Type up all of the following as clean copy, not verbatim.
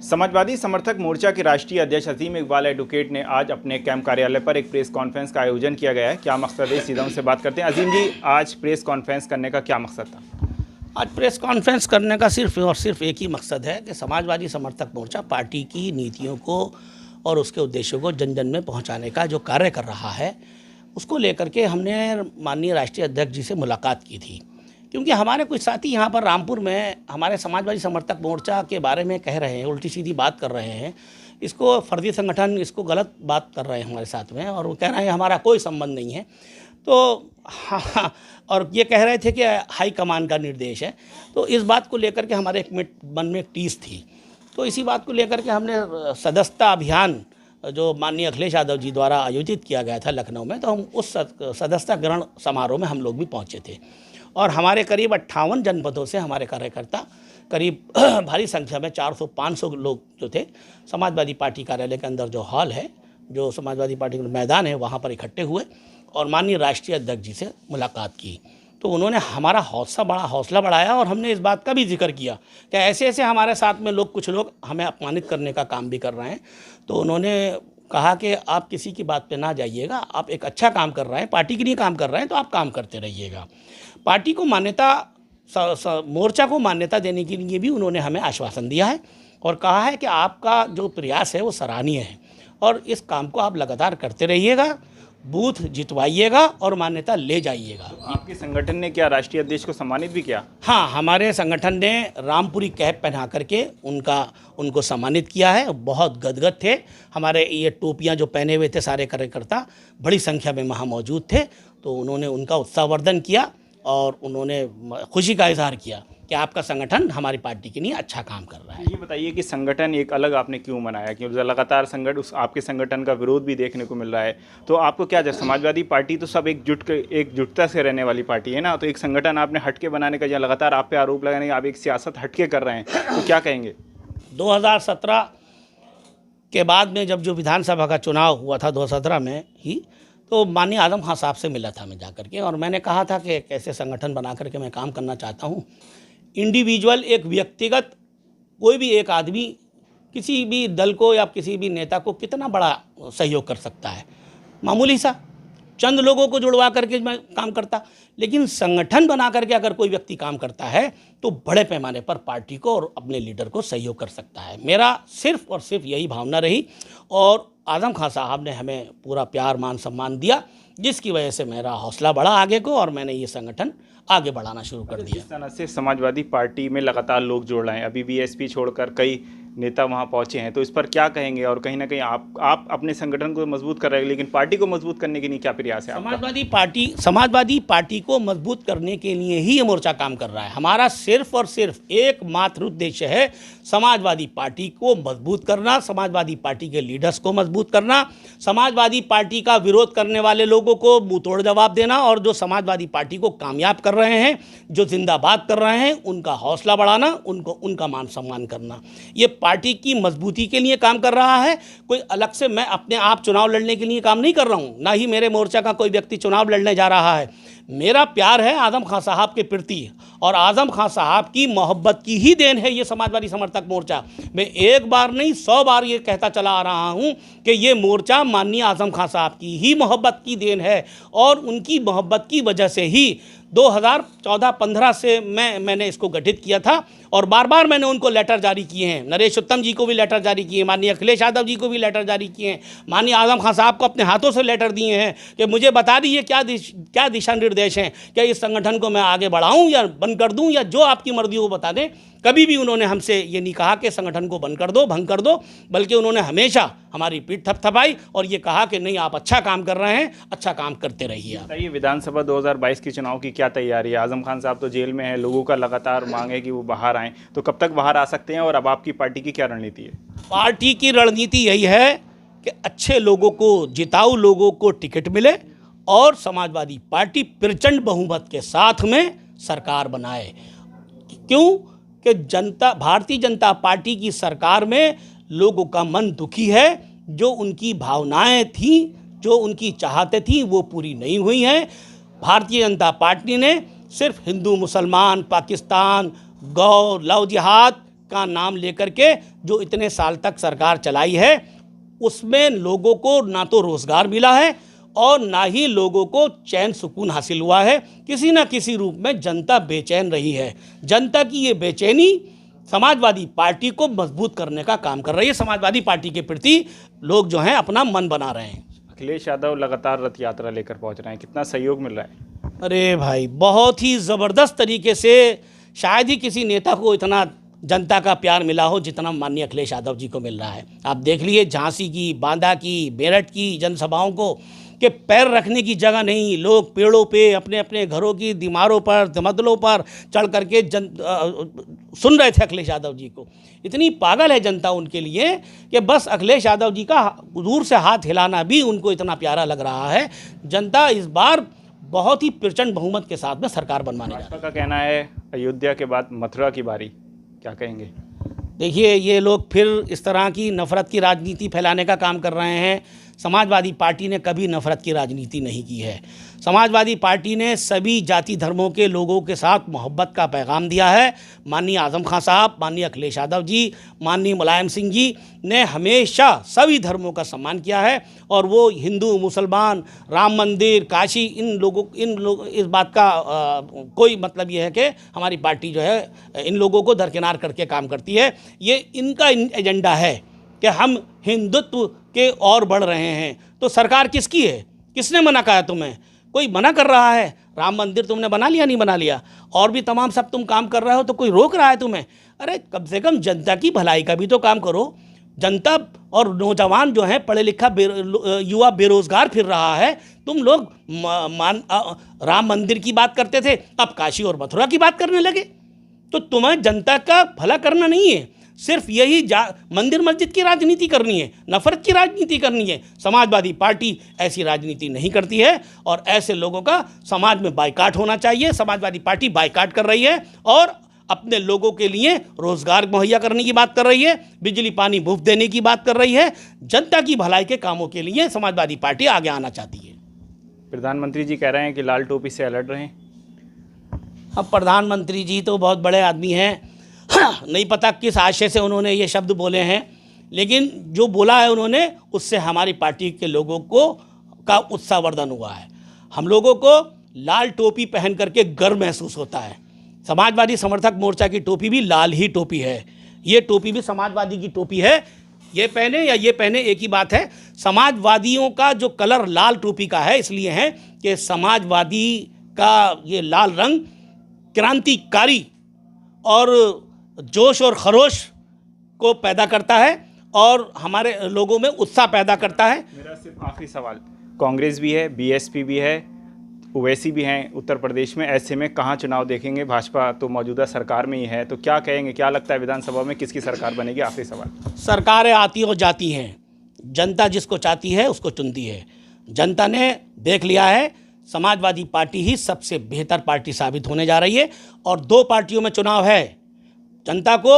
समाजवादी समर्थक मोर्चा के राष्ट्रीय अध्यक्ष अजीम इकबाल एडवोकेट ने आज अपने कैंप कार्यालय पर एक प्रेस कॉन्फ्रेंस का आयोजन किया गया है। क्या मकसद है, सीधा उनसे बात करते हैं। अजीम जी, आज प्रेस कॉन्फ्रेंस करने का क्या मकसद था? आज प्रेस कॉन्फ्रेंस करने का सिर्फ और सिर्फ एक ही मकसद है कि समाजवादी समर्थक मोर्चा पार्टी की नीतियों को और उसके उद्देश्यों को जन जन में पहुंचाने का जो कार्य कर रहा है, उसको लेकर के हमने माननीय राष्ट्रीय अध्यक्ष जी से मुलाकात की थी। क्योंकि हमारे कुछ साथी यहाँ पर रामपुर में हमारे समाजवादी समर्थक मोर्चा के बारे में कह रहे हैं, उल्टी सीधी बात कर रहे हैं, इसको फर्जी संगठन, इसको गलत बात कर रहे हैं हमारे साथ में, और वो कह रहे हैं हमारा कोई संबंध नहीं है। तो हाँ, और ये कह रहे थे कि हाई कमान का निर्देश है। तो इस बात को लेकर के हमारे मन में एक टीस थी। तो इसी बात को लेकर के हमने सदस्यता अभियान जो माननीय अखिलेश यादव जी द्वारा आयोजित किया गया था लखनऊ में, तो हम उस सदस्यता ग्रहण समारोह में हम लोग भी पहुँचे थे। और हमारे करीब 58 जनपदों से हमारे कार्यकर्ता करीब भारी संख्या में 400-500 लोग जो थे, समाजवादी पार्टी कार्यालय के अंदर जो हॉल है, जो समाजवादी पार्टी का मैदान है, वहाँ पर इकट्ठे हुए और माननीय राष्ट्रीय अध्यक्ष जी से मुलाकात की। तो उन्होंने हमारा हौसला बढ़ाया और हमने इस बात का भी जिक्र किया कि ऐसे ऐसे हमारे साथ में कुछ लोग हमें अपमानित करने का काम भी कर रहे हैं। तो उन्होंने कहा कि आप किसी की बात पे ना जाइएगा, आप एक अच्छा काम कर रहे हैं, पार्टी के लिए काम कर रहे हैं, तो आप काम करते रहिएगा। पार्टी को मान्यता, मोर्चा को मान्यता देने के लिए भी उन्होंने हमें आश्वासन दिया है और कहा है कि आपका जो प्रयास है वो सराहनीय है और इस काम को आप लगातार करते रहिएगा, बूथ जितवाइएगा और मान्यता ले जाइएगा। तो आपके संगठन ने क्या राष्ट्रीय अध्यक्ष को सम्मानित भी किया? हाँ, हमारे संगठन ने रामपुरी कैप पहना करके उनको सम्मानित किया है। बहुत गदगद थे। हमारे ये टोपियाँ जो पहने हुए थे सारे कार्यकर्ता बड़ी संख्या में वहाँ मौजूद थे। तो उन्होंने उनका उत्साहवर्धन किया और उन्होंने खुशी का इजहार किया कि आपका संगठन हमारी पार्टी के लिए अच्छा काम कर रहा है। ये बताइए कि संगठन एक अलग आपने क्यों बनाया? क्योंकि लगातार आपके संगठन का विरोध भी देखने को मिल रहा है। तो आपको क्या, जब समाजवादी पार्टी तो सब एकजुटता से रहने वाली पार्टी है ना, तो एक संगठन आपने हटके बनाने का, या लगातार आप पे आरोप लगाने का आप एक सियासत हटके कर रहे हैं, तो क्या कहेंगे? 2017 के बाद में जब जो विधानसभा का चुनाव हुआ था 2017 में ही, तो माननीय आजम खान साहब से मिला था मैं जा करके, और मैंने कहा था कि कैसे संगठन बना करके मैं काम करना चाहता हूँ। इंडिविजुअल, एक व्यक्तिगत, कोई भी एक आदमी किसी भी दल को या किसी भी नेता को कितना बड़ा सहयोग कर सकता है, मामूली सा चंद लोगों को जुड़वा करके मैं काम करता। लेकिन संगठन बना करके अगर कोई व्यक्ति काम करता है तो बड़े पैमाने पर पार्टी को और अपने लीडर को सहयोग कर सकता है। मेरा सिर्फ और सिर्फ यही भावना रही और आजम खान साहब ने हमें पूरा प्यार, मान, सम्मान दिया, जिसकी वजह से मेरा हौसला बढ़ा आगे को और मैंने ये संगठन आगे बढ़ाना शुरू कर दिया। इस तरह से समाजवादी पार्टी में लगातार लोग जोड़ रहे हैं, अभी बीएसपी छोड़कर कई नेता वहां पहुंचे हैं, तो इस पर क्या कहेंगे? और कहीं ना कहीं आप अपने संगठन को मजबूत कर रहे हैं, लेकिन पार्टी को मजबूत करने के लिए क्या प्रयास है? समाजवादी पार्टी को मजबूत करने के लिए ही ये मोर्चा काम कर रहा है। हमारा सिर्फ और सिर्फ एकमात्र उद्देश्य है समाजवादी पार्टी को मजबूत करना, समाजवादी पार्टी के लीडर्स को मजबूत करना, समाजवादी पार्टी का विरोध करने वाले लोगों को मुंहतोड़ जवाब देना, और जो समाजवादी पार्टी को कामयाब कर रहे हैं, जो जिंदाबाद कर रहे हैं, उनका हौसला बढ़ाना, उनका मान सम्मान करना। ये पार्टी की मजबूती के लिए काम कर रहा है। कोई अलग से मैं अपने आप चुनाव लड़ने के लिए काम नहीं कर रहा हूँ, ना ही मेरे मोर्चा का कोई व्यक्ति चुनाव लड़ने जा रहा है। मेरा प्यार है आजम खान साहब के प्रति, और आजम खान साहब की मोहब्बत की ही देन है ये समाजवादी समर्थक मोर्चा। मैं एक बार नहीं 100 बार ये कहता चला आ रहा हूँ कि ये मोर्चा माननीय आजम खान साहब की ही मोहब्बत की देन है, और उनकी मोहब्बत की वजह से ही 2014-15 से मैंने इसको गठित किया था, और बार बार मैंने उनको लेटर जारी किए हैं। नरेश उत्तम जी को भी लेटर जारी किए, माननीय अखिलेश यादव जी को भी लेटर जारी किए हैं, माननीय आजम खान साहब को अपने हाथों से लेटर दिए हैं कि मुझे बता दीजिए क्या दिशा निर्देश हैं, क्या इस संगठन को मैं आगे बढ़ाऊं या बंद कर दूं, या जो आपकी मर्जी हो बता दें। कभी भी उन्होंने हमसे ये नहीं कहा कि संगठन को बंद कर दो, भंग कर दो, बल्कि उन्होंने हमेशा हमारी पीठ थपथपाई और ये कहा कि नहीं, आप अच्छा काम कर रहे हैं, अच्छा काम करते रहिए। ये विधानसभा 2022 के चुनाव की क्या तैयारी है? आजम खान साहब तो जेल में हैं, लोगों का लगातार मांग है कि वो बाहर आएँ, तो कब तक बाहर आ सकते हैं, और अब आपकी पार्टी की क्या रणनीति है? पार्टी की रणनीति यही है कि अच्छे लोगों को, जिताऊ लोगों को टिकट मिले और समाजवादी पार्टी प्रचंड बहुमत के साथ में सरकार बनाए। क्यों कि भारतीय जनता पार्टी की सरकार में लोगों का मन दुखी है, जो उनकी भावनाएं थीं, जो उनकी चाहतें थीं, वो पूरी नहीं हुई हैं। भारतीय जनता पार्टी ने सिर्फ हिंदू, मुसलमान, पाकिस्तान, गौ, लव जिहाद का नाम लेकर के जो इतने साल तक सरकार चलाई है उसमें लोगों को ना तो रोज़गार मिला है और ना ही लोगों को चैन सुकून हासिल हुआ है। किसी न किसी रूप में जनता बेचैन रही है। जनता की ये बेचैनी समाजवादी पार्टी को मजबूत करने का काम कर रही है। समाजवादी पार्टी के प्रति लोग जो हैं अपना मन बना रहे हैं। अखिलेश यादव लगातार रथ यात्रा लेकर पहुंच रहे हैं, कितना सहयोग मिल रहा है? अरे भाई, बहुत ही ज़बरदस्त तरीके से, शायद ही किसी नेता को इतना जनता का प्यार मिला हो जितना माननीय अखिलेश यादव जी को मिल रहा है। आप देख लिए झांसी की, बांदा की, मेरठ की जनसभाओं को कि पैर रखने की जगह नहीं, लोग पेड़ों पे, अपने अपने घरों की दीवारों पर, तमदलों पर चढ़ करके सुन रहे थे अखिलेश यादव जी को। इतनी पागल है जनता उनके लिए कि बस अखिलेश यादव जी का दूर से हाथ हिलाना भी उनको इतना प्यारा लग रहा है। जनता इस बार बहुत ही प्रचंड बहुमत के साथ में सरकार बनवाने जा रही है। भाजपा का कहना है अयोध्या के बाद मथुरा की बारी, क्या कहेंगे? देखिए, ये लोग फिर इस तरह की नफ़रत की राजनीति फैलाने का काम कर रहे हैं। समाजवादी पार्टी ने कभी नफ़रत की राजनीति नहीं की है। समाजवादी पार्टी ने सभी जाति धर्मों के लोगों के साथ मोहब्बत का पैगाम दिया है। माननीय आज़म खान साहब, माननीय अखिलेश यादव जी, माननीय मुलायम सिंह जी ने हमेशा सभी धर्मों का सम्मान किया है और वो हिंदू, मुसलमान, राम मंदिर, काशी, इन लोगों इस बात का कोई मतलब ये है कि हमारी पार्टी जो है इन लोगों को दरकिनार करके काम करती है। ये इनका एजेंडा है कि हम हिंदुत्व के और बढ़ रहे हैं। तो सरकार किसकी है? किसने मना कहा तुम्हें? कोई मना कर रहा है? राम मंदिर तुमने बना लिया, नहीं बना लिया? और भी तमाम सब तुम काम कर रहे हो तो कोई रोक रहा है तुम्हें? अरे कम से कम जनता की भलाई का भी तो काम करो। जनता और नौजवान जो है, पढ़े लिखा युवा बेरोजगार फिर रहा है। तुम लोग राम मंदिर की बात करते थे, अब काशी और मथुरा की बात करने लगे। तो तुम्हें जनता का भला करना नहीं है, सिर्फ यही मंदिर मस्जिद की राजनीति करनी है, नफरत की राजनीति करनी है। समाजवादी पार्टी ऐसी राजनीति नहीं करती है और ऐसे लोगों का समाज में बाइकाट होना चाहिए। समाजवादी पार्टी बाइकाट कर रही है और अपने लोगों के लिए रोजगार मुहैया करने की बात कर रही है, बिजली पानी मुफ्त देने की बात कर रही है। जनता की भलाई के कामों के लिए समाजवादी पार्टी आगे आना चाहती है। प्रधानमंत्री जी कह रहे हैं कि लाल टोपी से अलर्ट रहें। अब प्रधानमंत्री जी तो बहुत बड़े आदमी हैं, नहीं पता किस आशय से उन्होंने ये शब्द बोले हैं, लेकिन जो बोला है उन्होंने उससे हमारी पार्टी के लोगों को का उत्साहवर्धन हुआ है। हम लोगों को लाल टोपी पहन करके गर्व महसूस होता है। समाजवादी समर्थक मोर्चा की टोपी भी लाल ही टोपी है, ये टोपी भी समाजवादी की टोपी है। ये पहने या ये पहने एक ही बात है। समाजवादियों का जो कलर लाल टोपी का है इसलिए है कि समाजवादी का ये लाल रंग क्रांतिकारी और जोश और खरोश को पैदा करता है और हमारे लोगों में उत्साह पैदा करता है। मेरा सिर्फ आखिरी सवाल, कांग्रेस भी है, बीएसपी भी है, ओवैसी भी हैं उत्तर प्रदेश में, ऐसे में कहाँ चुनाव देखेंगे? भाजपा तो मौजूदा सरकार में ही है, तो क्या कहेंगे, क्या लगता है विधानसभा में किसकी सरकार बनेगी? आखिरी सवाल। सरकारें आती और जाती हैं, जनता जिसको चाहती है उसको चुनती है। जनता ने देख लिया है समाजवादी पार्टी ही सबसे बेहतर पार्टी साबित होने जा रही है और दो पार्टियों में चुनाव है। जनता को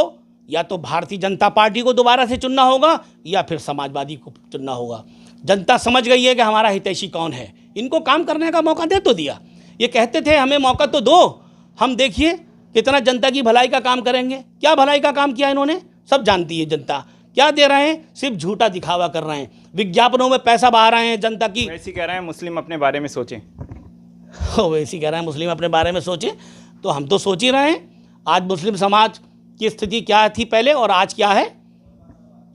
या तो भारतीय जनता पार्टी को दोबारा से चुनना होगा या फिर समाजवादी को चुनना होगा। जनता समझ गई है कि हमारा हितैषी कौन है। इनको काम करने का मौका दे तो दिया। ये कहते थे हमें मौका तो दो, हम देखिए कितना जनता की भलाई का काम करेंगे। क्या भलाई का काम किया इन्होंने? सब जानती है जनता। क्या दे रहे हैं? सिर्फ झूठा दिखावा कर रहे हैं, विज्ञापनों में पैसा बहा रहे हैं जनता की। वैसे कह रहे हैं मुस्लिम अपने बारे में सोचें। वैसे कह रहे हैं मुस्लिम अपने बारे में सोचें, तो हम तो सोच ही रहे हैं। आज मुस्लिम समाज की स्थिति क्या थी पहले और आज क्या है।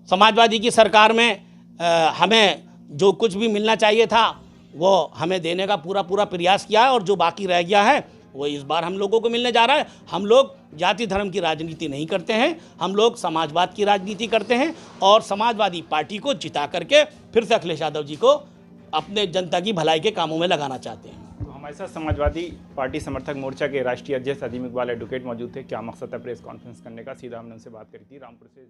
समाजवादी की सरकार में हमें जो कुछ भी मिलना चाहिए था वो हमें देने का पूरा प्रयास किया है और जो बाकी रह गया है वो इस बार हम लोगों को मिलने जा रहा है। हम लोग जाति धर्म की राजनीति नहीं करते हैं, हम लोग समाजवाद की राजनीति करते हैं और समाजवादी पार्टी को जिता करके फिर से अखिलेश यादव जी को अपने जनता की भलाई के कामों में लगाना चाहते हैं। तो हमारे साथ समाजवादी पार्टी समर्थक मोर्चा के राष्ट्रीय अध्यक्ष अजीम इकबाल एडवोकेट मौजूद थे। क्या मकसद है प्रेस कॉन्फ्रेंस करने का? सीधा हमने उनसे बात करी थी रामपुर से।